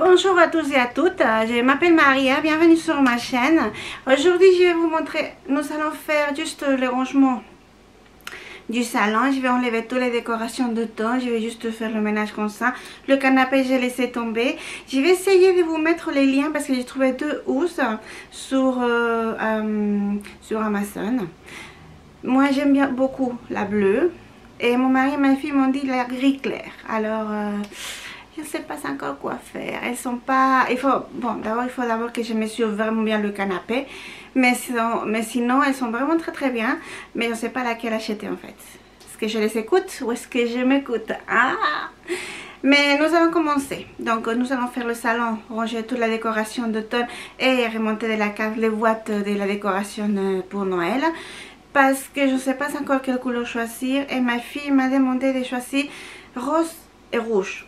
Bonjour à tous et à toutes, je m'appelle Maria, bienvenue sur ma chaîne. Aujourd'hui je vais vous montrer, nous allons faire juste le rangement du salon. Je vais enlever toutes les décorations d'automne, je vais juste faire le ménage comme ça. Le canapé j'ai laissé tomber. Je vais essayer de vous mettre les liens parce que j'ai trouvé deux housses sur Amazon. Moi j'aime bien beaucoup la bleue et mon mari et ma fille m'ont dit la gris clair. Alors je ne sais pas encore quoi faire. Elles sont pas... d'abord il faut d'abord que je mesure vraiment bien le canapé. Mais sinon elles sont vraiment très bien. Mais je ne sais pas laquelle acheter en fait. Est-ce que je les écoute ou est-ce que je m'écoute? Mais nous allons commencer. Donc nous allons faire le salon, ranger toute la décoration d'automne et remonter de la cave les boîtes de la décoration pour Noël. Parce que je ne sais pas encore quelle couleur choisir. Et ma fille m'a demandé de choisir rose et rouge.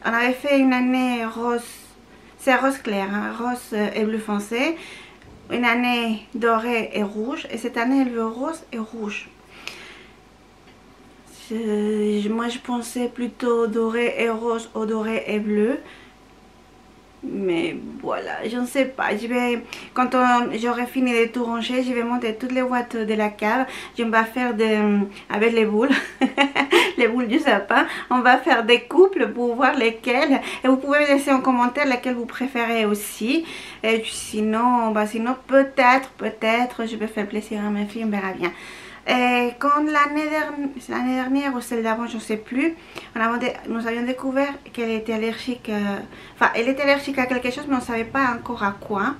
On avait fait une année rose, c'est rose clair, hein, rose et bleu foncé. Une année doré et rouge. Et cette année elle veut rose et rouge. Moi je pensais plutôt doré et rose ou doré et bleu. Mais voilà, je ne sais pas. Quand j'aurai fini de tout ranger, je vais monter toutes les boîtes de la cave. Je vais faire avec les boules, les boules du sapin. On va faire des couples pour voir lesquelles. Et vous pouvez me laisser en commentaire lesquelles vous préférez aussi. Et sinon, peut-être, je vais faire plaisir à ma fille, on verra bien. Et quand l'année dernière ou celle d'avant, je ne sais plus, nous avions découvert qu'elle était allergique, elle était allergique à quelque chose mais on ne savait pas encore à quoi.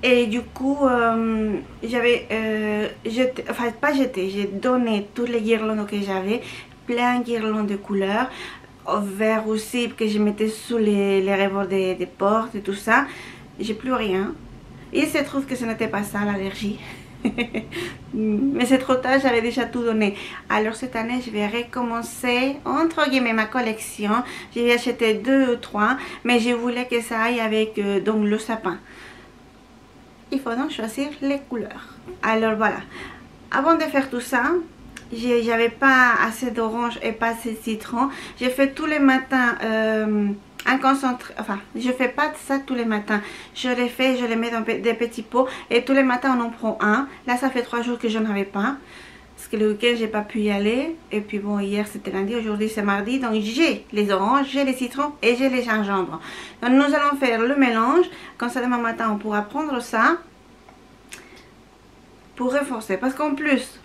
Et du coup, j'ai donné toutes les guirlandes que j'avais, plein de guirlandes de couleurs, vert aussi que je mettais sous les rebords des portes et tout ça. J'ai plus rien. Il se trouve que ce n'était pas ça l'allergie. Mais c'est trop tard, j'avais déjà tout donné. Alors cette année je vais recommencer entre guillemets ma collection. Je vais acheter 2 ou 3, mais je voulais que ça aille avec donc le sapin. Il faut donc choisir les couleurs. Alors voilà, avant de faire tout ça, j'avais pas assez d'orange et pas assez de citron. J'ai fait tous les matins un concentré, je fais pas ça tous les matins. Je les fais, je les mets dans des petits pots et tous les matins on en prend un. Là ça fait 3 jours que je n'en avais pas parce que le week-end j'ai pas pu y aller. Et puis bon, hier c'était lundi, aujourd'hui c'est mardi, donc j'ai les oranges, j'ai les citrons et j'ai les gingembre. Donc nous allons faire le mélange. Comme ça demain matin on pourra prendre ça pour renforcer, parce qu'en plus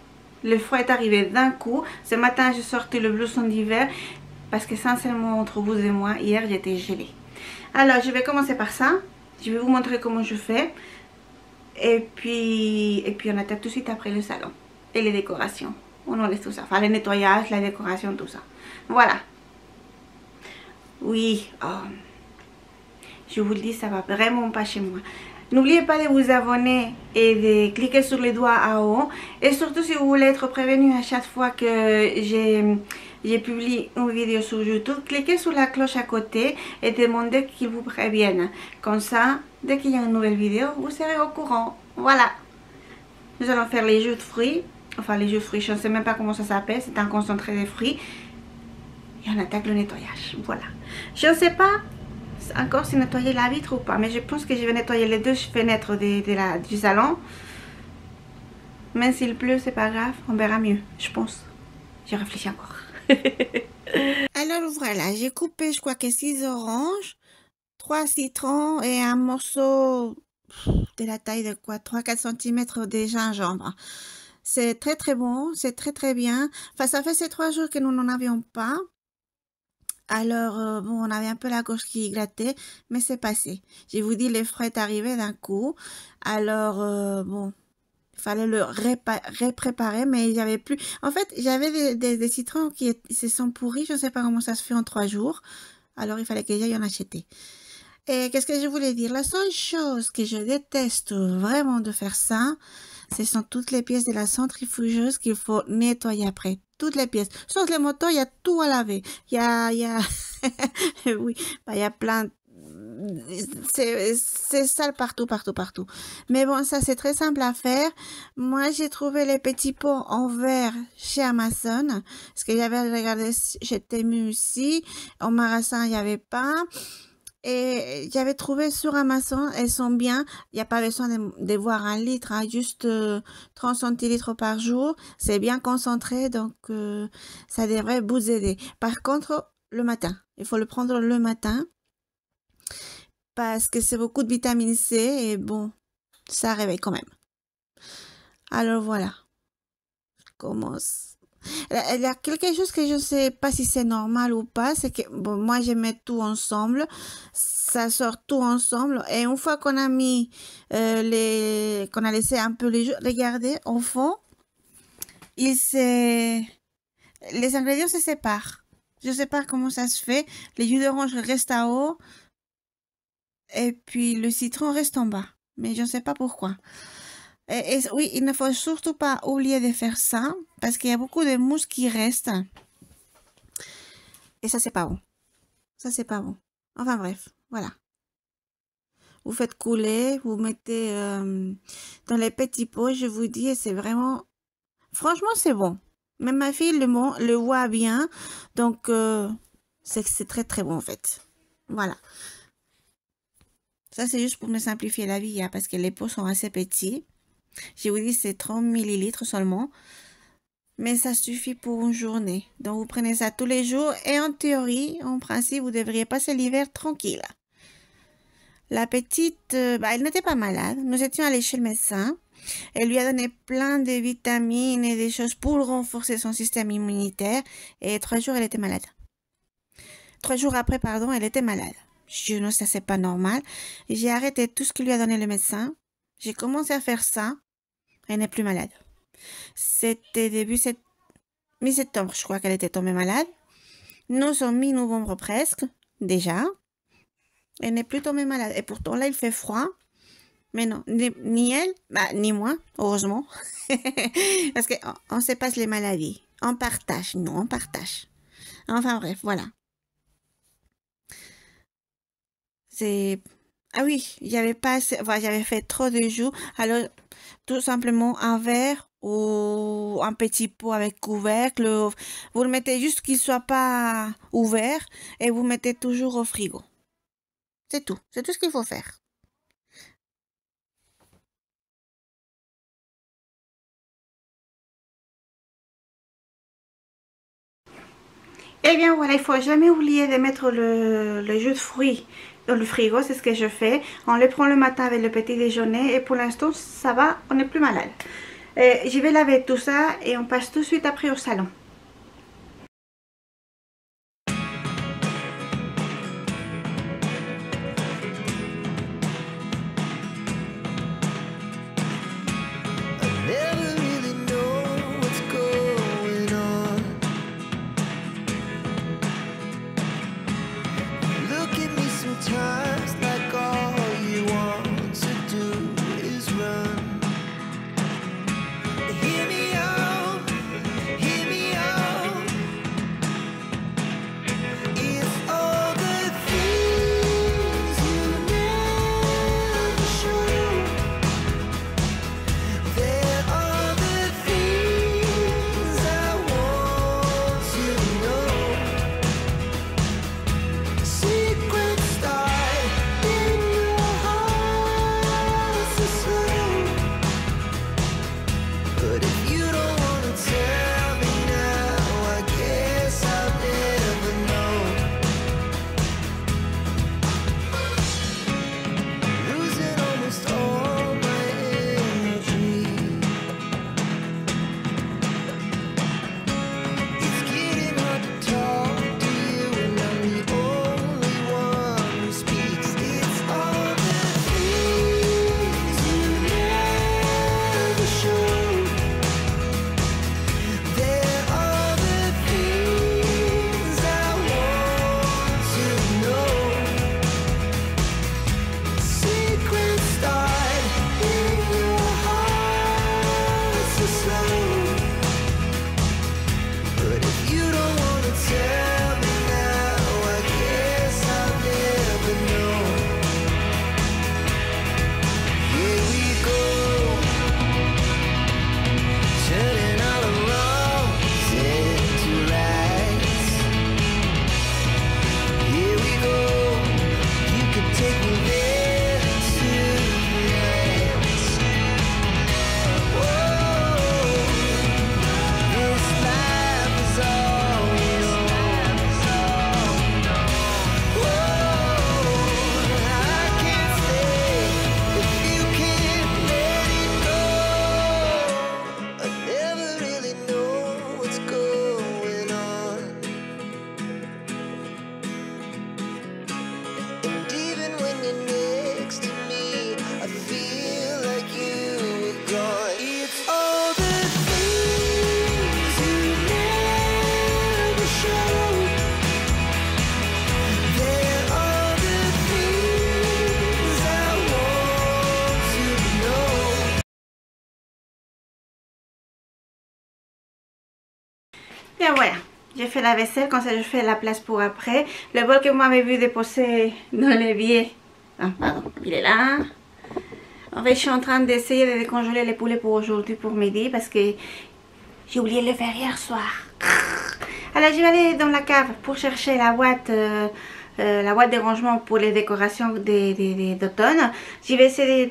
le froid est arrivé d'un coup. Ce matin j'ai sorti le blouson d'hiver parce que sincèrement entre vous et moi, hier j'étais gelée. Alors je vais commencer par ça. Je vais vous montrer comment je fais. Et puis on attaque tout de suite après le salon. Et les décorations. On enlève tout ça. Enfin le nettoyage, la décoration, tout ça. Voilà. Oui. Je vous le dis, ça va vraiment pas chez moi. N'oubliez pas de vous abonner et de cliquer sur les doigts en haut. Et surtout si vous voulez être prévenu à chaque fois que j'ai publié une vidéo sur YouTube, cliquez sur la cloche à côté et demandez qu'ils vous préviennent. Comme ça, dès qu'il y a une nouvelle vidéo, vous serez au courant. Voilà. Nous allons faire les jus de fruits. Enfin, les jus de fruits, je ne sais même pas comment ça s'appelle. C'est un concentré de fruits. Et on attaque le nettoyage. Voilà. Je ne sais pas encore si nettoyer la vitre ou pas, mais je pense que je vais nettoyer les deux fenêtres du salon. Même s'il pleut, c'est pas grave. On verra mieux, je pense. Je réfléchis encore. Alors voilà, j'ai coupé je crois que 6 oranges, 3 citrons et un morceau de la taille de quoi 3-4 cm de gingembre. C'est très bon, c'est très bien. Enfin ça fait ces 3 jours que nous n'en avions pas. Alors bon, on avait un peu la gorge qui grattait, mais c'est passé. Je vous dis, le froid est arrivé d'un coup. Alors bon, il fallait le répréparer, mais il n'y avait plus. En fait, j'avais des citrons qui se sont pourris. Je ne sais pas comment ça se fait en 3 jours. Alors, il fallait que j'aille en acheter. Et qu'est-ce que je voulais dire? La seule chose que je déteste vraiment de faire ça, ce sont toutes les pièces de la centrifugeuse qu'il faut nettoyer après. Toutes les pièces. Sauf les motos, il y a tout à laver. Il y a oui, il y a plein c'est sale partout, partout, partout. Mais bon, ça c'est très simple à faire. Moi, j'ai trouvé les petits pots en verre chez Amazon. Parce que j'avais regardé chez Temu aussi. Au magasin, il n'y avait pas. Et j'avais trouvé sur Amazon, elles sont bien. Il n'y a pas besoin de voir un litre, hein, juste 30 centilitres par jour. C'est bien concentré, donc ça devrait vous aider. Par contre, le matin, il faut le prendre le matin parce que c'est beaucoup de vitamine C et bon, ça réveille quand même. Alors voilà, je commence. Il y a quelque chose que je ne sais pas si c'est normal ou pas, c'est que bon, moi je mets tout ensemble, ça sort tout ensemble et une fois qu'on a mis qu'on a laissé un peu les jours, regardez au fond, les ingrédients se séparent. Je ne sais pas comment ça se fait. Les jus d'orange restent en haut et puis le citron reste en bas, mais je ne sais pas pourquoi. Et oui, il ne faut surtout pas oublier de faire ça parce qu'il y a beaucoup de mousse qui reste. Et ça, c'est pas bon. Ça, c'est pas bon. Enfin bref, voilà. Vous faites couler, vous mettez dans les petits pots, je vous dis, et c'est vraiment... Franchement, c'est bon. Même ma fille le voit bien. Donc, c'est très très bon en fait. Voilà. Ça, c'est juste pour me simplifier la vie, hein, parce que les pots sont assez petits. Je vous dis, c'est 30 millilitres seulement. Mais ça suffit pour une journée. Donc, vous prenez ça tous les jours. Et en théorie, en principe, vous devriez passer l'hiver tranquille. La petite, elle n'était pas malade. Nous étions allés chez le médecin. Elle lui a donné plein de vitamines et des choses pour renforcer son système immunitaire. Et 3 jours, elle était malade. 3 jours après, pardon, elle était malade. Je ne sais, c'est pas normal. J'ai arrêté tout ce que lui a donné le médecin. J'ai commencé à faire ça. Elle n'est plus malade. C'était mi-septembre, je crois qu'elle était tombée malade. Nous sommes mi-novembre presque, déjà. Elle n'est plus tombée malade. Et pourtant, là, il fait froid. Mais non, ni elle, ni moi, heureusement. Parce qu'on se passe les maladies. On partage, nous, on partage. Enfin bref, voilà. Ah oui, j'avais fait trop de jus. Alors, tout simplement un verre ou un petit pot avec couvercle. Vous le mettez juste qu'il soit pas ouvert et vous mettez toujours au frigo. C'est tout. C'est tout ce qu'il faut faire. Eh bien voilà, il faut jamais oublier de mettre le jus de fruits dans le frigo, c'est ce que je fais. On le prend le matin avec le petit déjeuner et pour l'instant ça va, on n'est plus malade. Je vais laver tout ça et on passe tout de suite après au salon. Hear me Bien voilà, j'ai fait la vaisselle, comme ça je fais la place pour après. Le bol que vous m'avez vu déposer dans l'évier, ah, pardon, il est là. En fait, je suis en train d'essayer de décongeler les poulets pour aujourd'hui, pour midi, parce que j'ai oublié de le faire hier soir. Alors, je vais aller dans la cave pour chercher la boîte de rangement pour les décorations d'automne. Je vais essayer,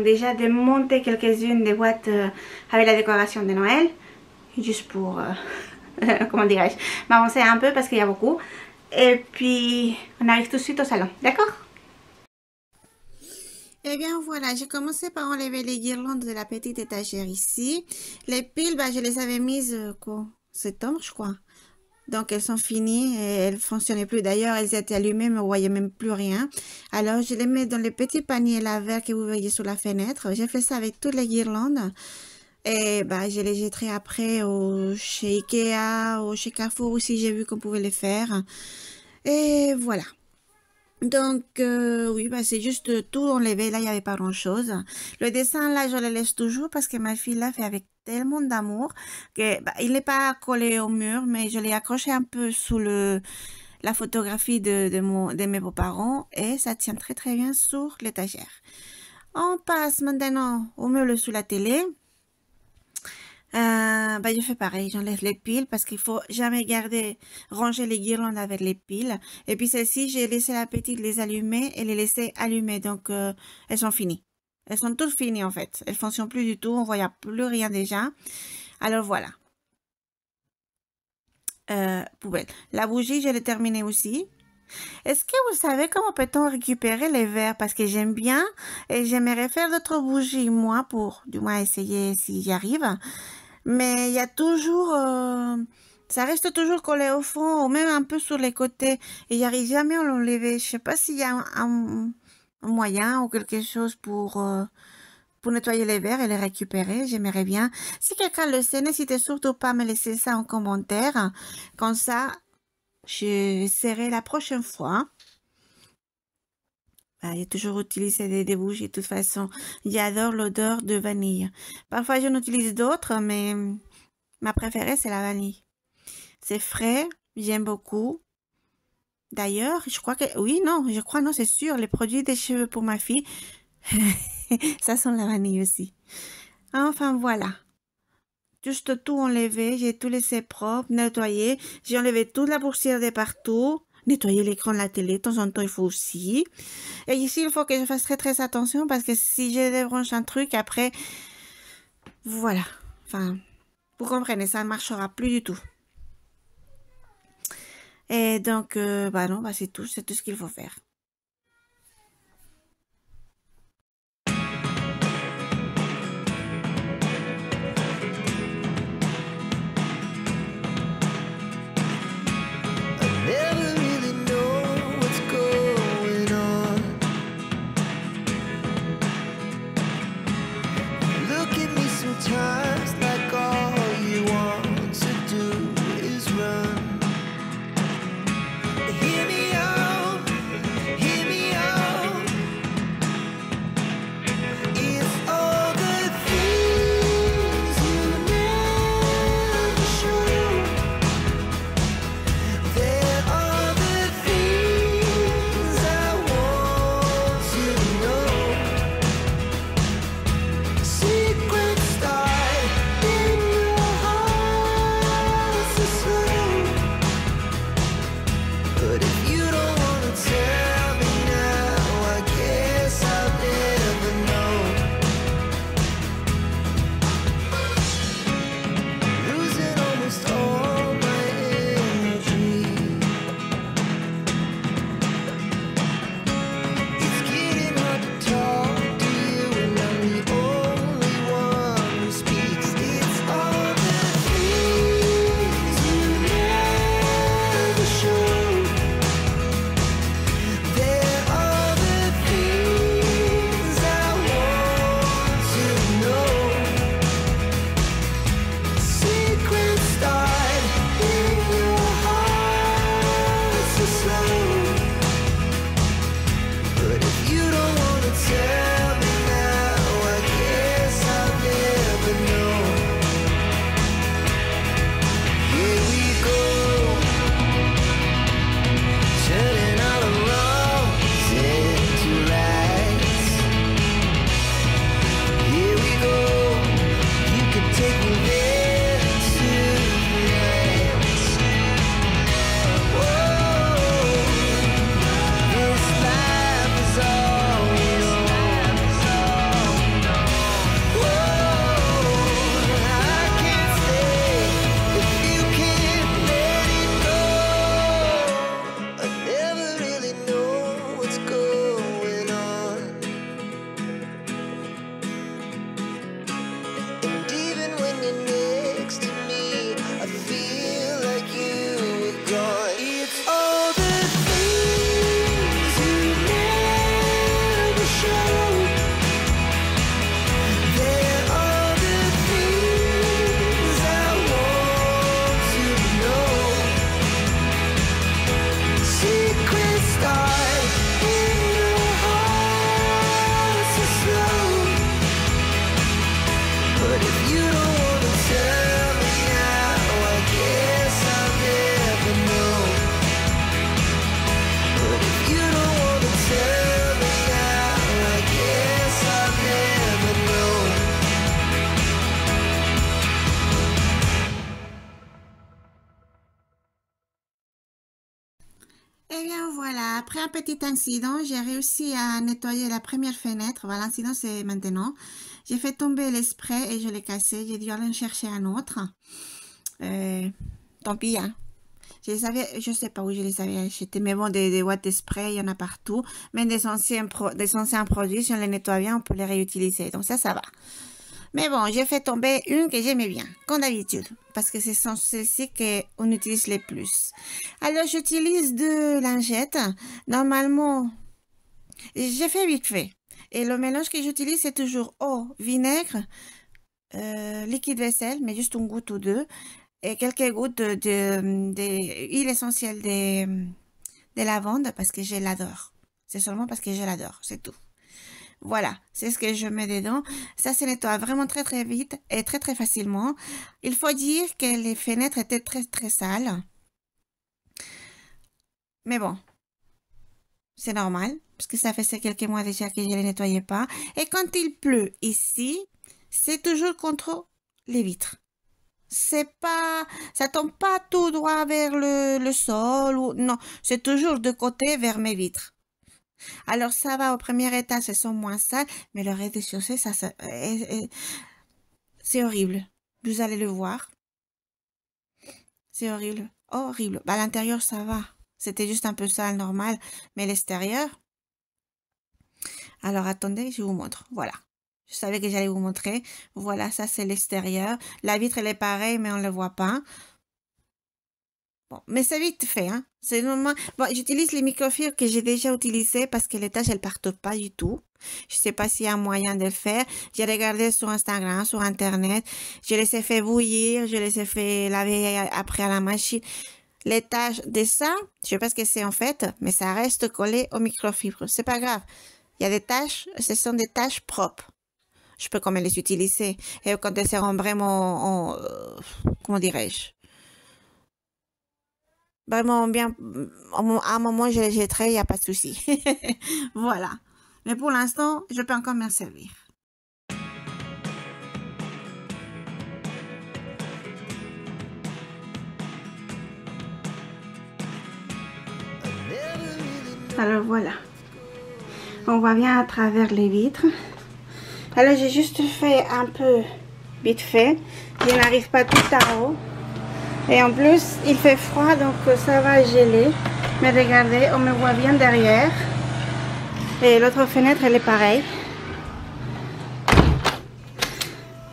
déjà de monter quelques-unes des boîtes avec la décoration de Noël. Juste pour, comment dirais-je, m'avancer un peu parce qu'il y a beaucoup. Et puis, on arrive tout de suite au salon, d'accord? Eh bien voilà, j'ai commencé par enlever les guirlandes de la petite étagère ici. Les piles, je les avais mises septembre, je crois. Donc elles sont finies et elles ne fonctionnaient plus. D'ailleurs, elles étaient allumées, mais on ne voyait même plus rien. Alors je les mets dans les petits paniers laver que vous voyez sur la fenêtre. J'ai fait ça avec toutes les guirlandes. Et je les jetterai après chez Ikea ou chez Carrefour aussi, j'ai vu qu'on pouvait les faire. Et voilà. Donc, oui, c'est juste tout enlevé. Là, il n'y avait pas grand-chose. Le dessin, là, je le laisse toujours parce que ma fille l'a fait avec tellement d'amour que il n'est pas collé au mur, mais je l'ai accroché un peu sous la photographie de mes beaux-parents et ça tient très, très bien sur l'étagère. On passe maintenant au meuble sous la télé. Je fais pareil, j'enlève les piles parce qu'il faut jamais ranger les guirlandes avec les piles. Et puis celles-ci, j'ai laissé la petite les allumer et les laisser allumer. Donc, elles sont finies. Elles sont toutes finies en fait. Elles fonctionnent plus du tout. On voit, il n'y a plus rien déjà. Alors voilà. Poubelle. La bougie, je l'ai terminée aussi. Est-ce que vous savez comment peut-on récupérer les verres? Parce que j'aime bien et j'aimerais faire d'autres bougies, moi, pour du moins essayer si j'y arrive. Mais il y a toujours, ça reste toujours collé au fond ou même un peu sur les côtés. Et j'arrive jamais à l'enlever. Je sais pas s'il y a un moyen ou quelque chose pour nettoyer les verres et les récupérer. J'aimerais bien. Si quelqu'un le sait, n'hésitez surtout pas à me laisser ça en commentaire. Comme ça, j'essaierai la prochaine fois. J'ai toujours utilisé des bougies de toute façon. J'adore l'odeur de vanille. Parfois, j'en utilise d'autres, mais ma préférée, c'est la vanille. C'est frais, j'aime beaucoup. D'ailleurs, je crois que... Oui, non, je crois, non, c'est sûr. Les produits des cheveux pour ma fille, ça sent la vanille aussi. Enfin, voilà. Juste tout enlevé, j'ai tout laissé propre, nettoyé. J'ai enlevé toute la poussière de partout. Nettoyer l'écran de la télé, de temps en temps, il faut aussi. Et ici, il faut que je fasse très, très attention parce que si je débranche un truc, après, voilà. Enfin, vous comprenez, ça ne marchera plus du tout. Et donc, non, c'est tout ce qu'il faut faire. Et bien voilà, après un petit incident, j'ai réussi à nettoyer la première fenêtre. Voilà, l'incident c'est maintenant. J'ai fait tomber le spray et je l'ai cassé. J'ai dû aller en chercher un autre. Tant pis, hein. Je sais pas où je les avais achetés, mais bon, des boîtes de spray, il y en a partout. Même des anciens produits, si on les nettoie bien, on peut les réutiliser. Donc ça va. Mais bon, j'ai fait tomber une que j'aimais bien, comme d'habitude, parce que ce sont celles-ci qu'on utilise les plus. Alors, j'utilise deux lingettes. Normalement, j'ai fait vite fait. Et le mélange que j'utilise, c'est toujours eau, vinaigre, liquide vaisselle, mais juste une goutte ou deux, et quelques gouttes d'huile essentielle de lavande, parce que je l'adore. C'est seulement parce que je l'adore, c'est tout. Voilà, c'est ce que je mets dedans. Ça se nettoie vraiment très très vite et très très facilement. Il faut dire que les fenêtres étaient très très sales. Mais bon, c'est normal, parce que ça fait quelques mois déjà que je ne les nettoyais pas. Et quand il pleut ici, c'est toujours contre les vitres. C'est pas, ça tombe pas tout droit vers le sol, ou non, c'est toujours de côté vers mes vitres. Alors ça va, au premier étage, elles sont moins sales, mais le rez-de-chaussée, c'est horrible. Vous allez le voir. C'est horrible, horrible. Bah, à l'intérieur, ça va. C'était juste un peu sale, normal, mais l'extérieur... Alors attendez, je vous montre. Voilà. Je savais que j'allais vous montrer. Voilà, ça c'est l'extérieur. La vitre, elle est pareille, mais on ne le voit pas. Bon, mais c'est vite fait, hein. C'est normal. Bon, j'utilise les microfibres que j'ai déjà utilisées parce que les taches, elles partent pas du tout. Je sais pas s'il y a un moyen de le faire. J'ai regardé sur Instagram, sur Internet. Je les ai fait bouillir, je les ai fait laver après à la machine. Les taches de ça, je sais pas ce que c'est en fait, mais ça reste collé aux microfibres. C'est pas grave. Il y a des taches, ce sont des taches propres. Je peux quand même les utiliser. Et quand elles seront vraiment, comment dirais-je? Vraiment bien, à un moment je les jetterai, il n'y a pas de souci. Voilà. Mais pour l'instant, je peux encore m'en servir. Alors voilà. On voit bien à travers les vitres. Alors j'ai juste fait un peu vite fait. Je n'arrive pas tout en haut. Et en plus, il fait froid, donc ça va geler. Mais regardez, on me voit bien derrière. Et l'autre fenêtre, elle est pareille.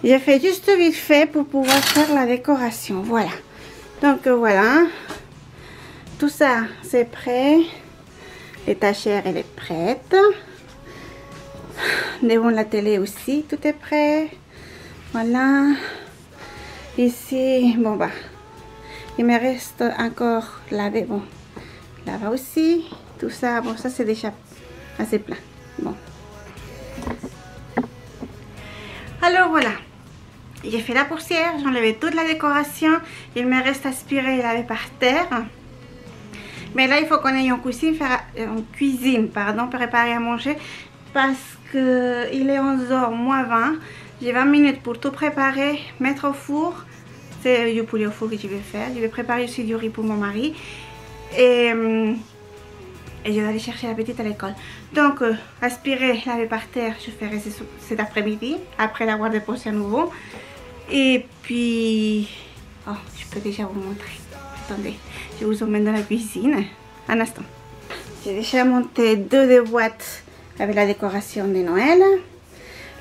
J'ai fait juste vite fait pour pouvoir faire la décoration. Voilà. Donc voilà. Tout ça, c'est prêt. L'étagère, elle est prête. Devant la télé aussi, tout est prêt. Voilà. Ici, bon bah. Il me reste encore laver, bon, là-bas aussi, tout ça, bon, ça c'est déjà assez plein, bon. Alors voilà, j'ai fait la poussière, j'ai enlevé toute la décoration, il me reste aspirer et laver par terre. Mais là, il faut qu'on aille en cuisine, pardon, préparer à manger, parce que il est 11h moins 20, j'ai 20 minutes pour tout préparer, mettre au four. C'est du poulet au four que je vais faire. Je vais préparer aussi du riz pour mon mari. Et je vais aller chercher la petite à l'école. Donc, aspirer, laver par terre, je ferai cet après-midi, après l'avoir déposé à nouveau. Et puis... Oh, je peux déjà vous montrer. Attendez, je vous emmène dans la cuisine. Un instant. J'ai déjà monté deux des boîtes avec la décoration de Noël.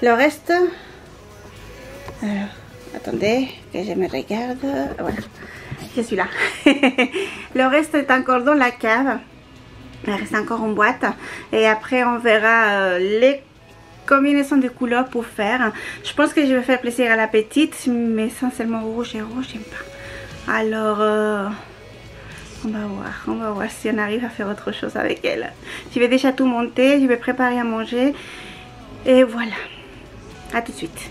Le reste... Alors... Attendez, que je me regarde. Voilà, je suis là. Le reste est encore dans la cave. Il reste encore en boîte. Et après, on verra les combinaisons de couleurs pour faire. Je pense que je vais faire plaisir à la petite, mais essentiellement rouge et rouge, j'aime pas. Alors, On va voir si on arrive à faire autre chose avec elle. Je vais déjà tout monter, je vais préparer à manger. Et voilà. À tout de suite.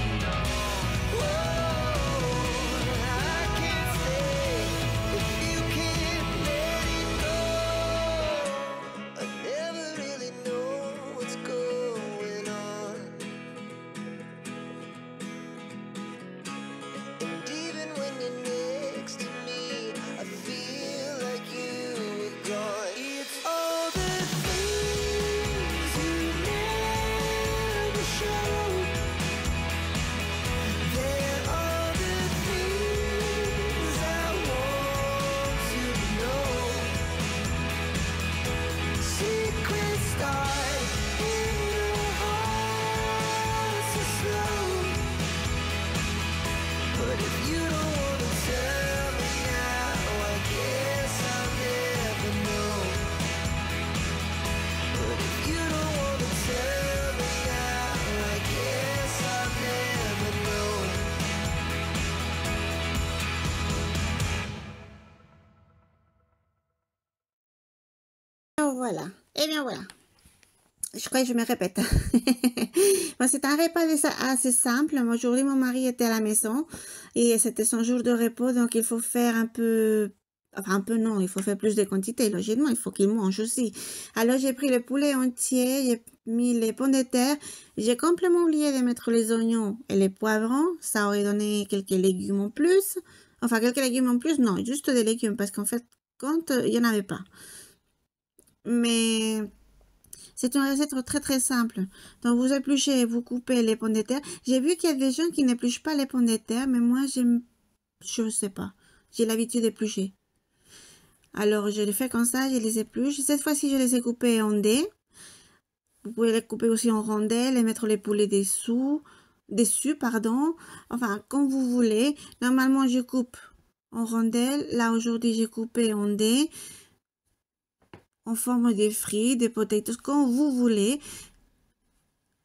Voilà, et bien voilà, je crois que je me répète. Bon, c'est un repas assez simple. Aujourd'hui, mon mari était à la maison et c'était son jour de repos, donc il faut faire un peu, enfin un peu non, il faut faire plus de quantité, logiquement, il faut qu'il mange aussi. Alors j'ai pris le poulet entier, j'ai mis les pommes de terre, j'ai complètement oublié de mettre les oignons et les poivrons, ça aurait donné quelques légumes en plus, enfin quelques légumes en plus, non, juste des légumes, parce qu'en fait, quand il n'y en avait pas. Mais c'est une recette très très simple. Donc vous épluchez, vous coupez les pommes de terre. J'ai vu qu'il y a des gens qui n'épluchent pas les pommes de terre, mais moi je ne sais pas. J'ai l'habitude d'éplucher. Alors je les fais comme ça, je les épluche. Cette fois-ci je les ai coupés en dés. Vous pouvez les couper aussi en rondelles et mettre les poulets dessus, pardon. Enfin comme vous voulez. Normalement je coupe en rondelles. Là aujourd'hui j'ai coupé en dés, en forme de frites, de potatoes, comme vous voulez.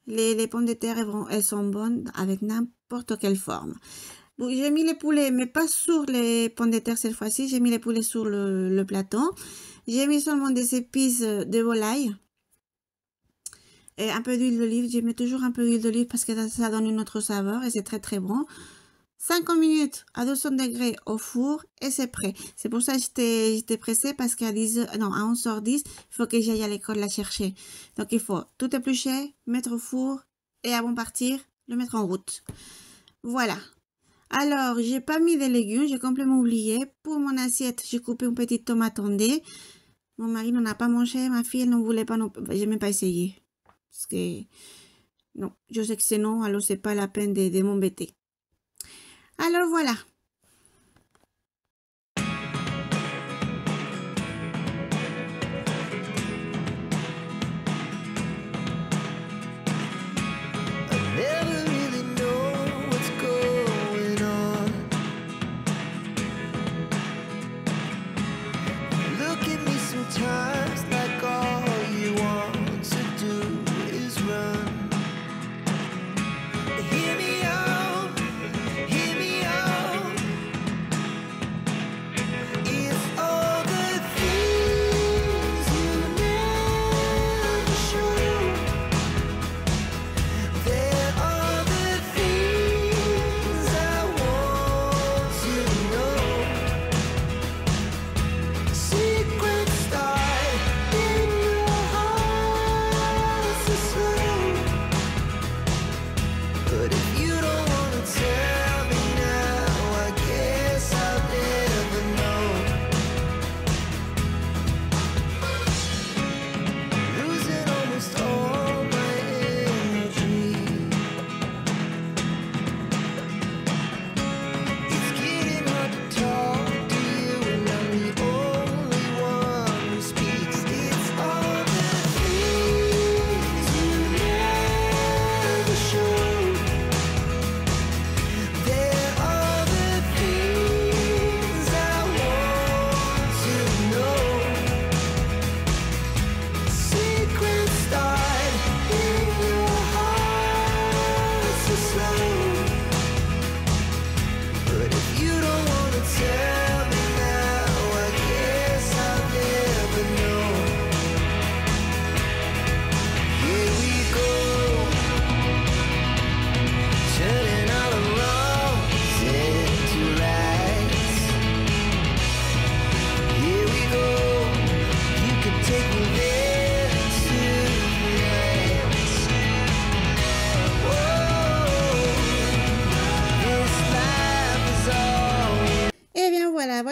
Les pommes de terre, elles sont bonnes avec n'importe quelle forme. Bon, j'ai mis les poulets, mais pas sur les pommes de terre cette fois-ci. J'ai mis les poulets sur le plateau. J'ai mis seulement des épices de volaille. Et un peu d'huile d'olive. Je mets toujours un peu d'huile d'olive parce que ça donne une autre saveur et c'est très très bon. 50 minutes à 200 degrés au four et c'est prêt. C'est pour ça que j'étais pressée parce qu'à 11h10, il faut que j'aille à l'école la chercher. Donc il faut tout éplucher, mettre au four et avant de partir, le mettre en route. Voilà. Alors, j'ai pas mis de légumes, j'ai complètement oublié. Pour mon assiette, j'ai coupé une petite tomate en dés. Mon mari n'en a pas mangé, ma fille elle n'en voulait pas, j'ai même pas essayé. Parce que, non, je sais que c'est non, alors c'est pas la peine de m'embêter. Alors voilà.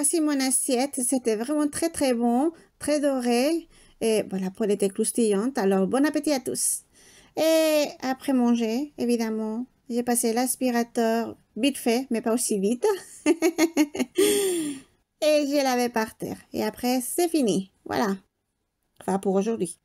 voici mon assiette. C'était vraiment très très bon, très doré. Et bon, la poêle était croustillante. Alors, bon appétit à tous. Et après manger, évidemment, j'ai passé l'aspirateur vite fait, mais pas aussi vite. Et j'ai lavé par terre. Et après, c'est fini. Voilà. Enfin, pour aujourd'hui.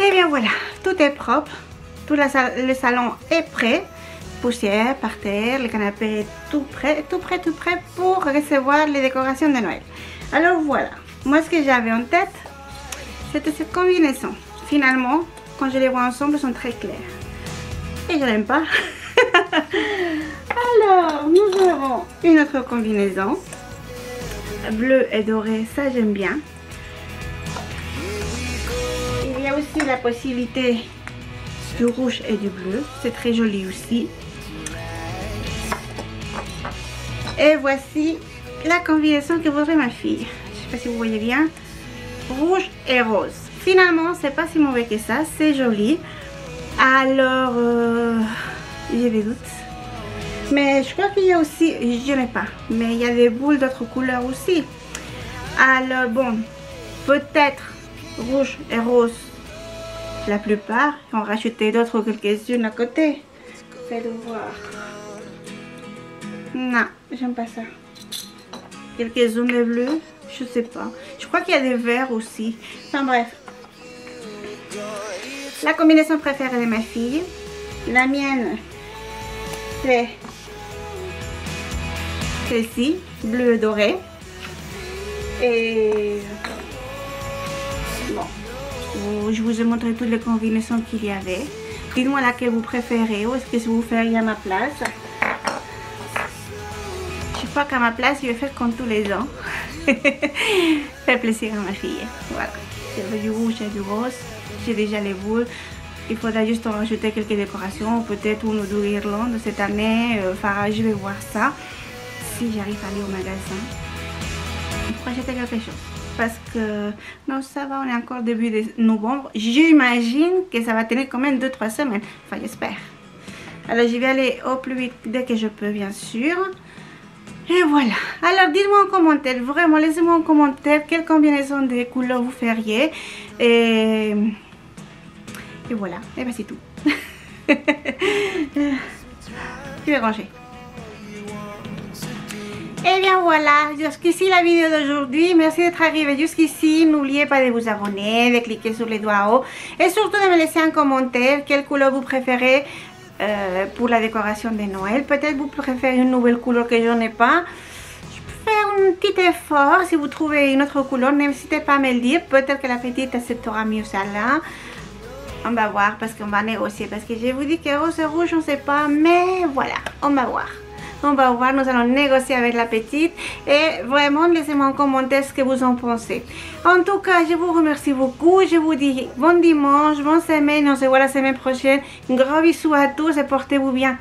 Et bien voilà, tout est propre, tout le salon est prêt, poussière par terre, le canapé est tout prêt pour recevoir les décorations de Noël. Alors voilà, moi ce que j'avais en tête, c'était cette combinaison. Finalement, quand je les vois ensemble, elles sont très claires. Et je l'aime pas. Alors, nous aurons une autre combinaison. Bleu et doré, ça j'aime bien. Il y a aussi la possibilité du rouge et du bleu. C'est très joli aussi. Et voici la combinaison que voudrait ma fille. Je ne sais pas si vous voyez bien. Rouge et rose. Finalement, c'est pas si mauvais que ça. C'est joli. Alors, j'ai des doutes. Mais je crois qu'il y a aussi, je n'ai pas, mais il y a des boules d'autres couleurs aussi. Alors bon, peut-être rouge et rose la plupart. On va rajouter d'autres quelques-unes à côté. Faites voir. Non, j'aime pas ça. Quelques-unes de bleu, je sais pas. Je crois qu'il y a des verts aussi. Enfin bref. La combinaison préférée de ma fille. La mienne, c'est celle-ci, bleu doré. Et bon, je vous ai montré toutes les combinaisons qu'il y avait. Dites-moi laquelle vous préférez ou est-ce que vous feriez à ma place. Je crois qu'à ma place, je vais faire comme tous les ans. Faire plaisir à ma fille. Voilà. J'ai du rouge et du rose. J'ai déjà les boules. Il faudra juste en rajouter quelques décorations, peut-être une ou deux guirlandes cette année. Enfin, je vais voir ça. Si j'arrive à aller au magasin pour acheter quelque chose. Parce que, non, ça va, on est encore début de novembre. J'imagine que ça va tenir quand même 2-3 semaines. Enfin, j'espère. Alors, je vais aller au plus vite dès que je peux, bien sûr. Et voilà. Alors, dites-moi en commentaire, vraiment, laissez-moi en commentaire quelle combinaison de couleurs vous feriez. Et voilà. Et bien, c'est tout. Je vais ranger. Et bien voilà, jusqu'ici la vidéo d'aujourd'hui. Merci d'être arrivé jusqu'ici. N'oubliez pas de vous abonner, de cliquer sur les doigts en haut. Et surtout de me laisser un commentaire quelle couleur vous préférez pour la décoration de Noël. Peut-être vous préférez une nouvelle couleur que je n'ai pas. Je peux faire un petit effort. Si vous trouvez une autre couleur, n'hésitez pas à me le dire. Peut-être que la petite acceptera mieux celle-là. On va voir parce qu'on va négocier. Parce que je vous dis que rose et rouge, on ne sait pas. Mais voilà, on va voir. On va voir, nous allons négocier avec la petite. Et vraiment, laissez-moi en commentaire ce que vous en pensez. En tout cas, je vous remercie beaucoup. Je vous dis bon dimanche, bonne semaine. On se voit la semaine prochaine. Un gros bisou à tous et portez-vous bien.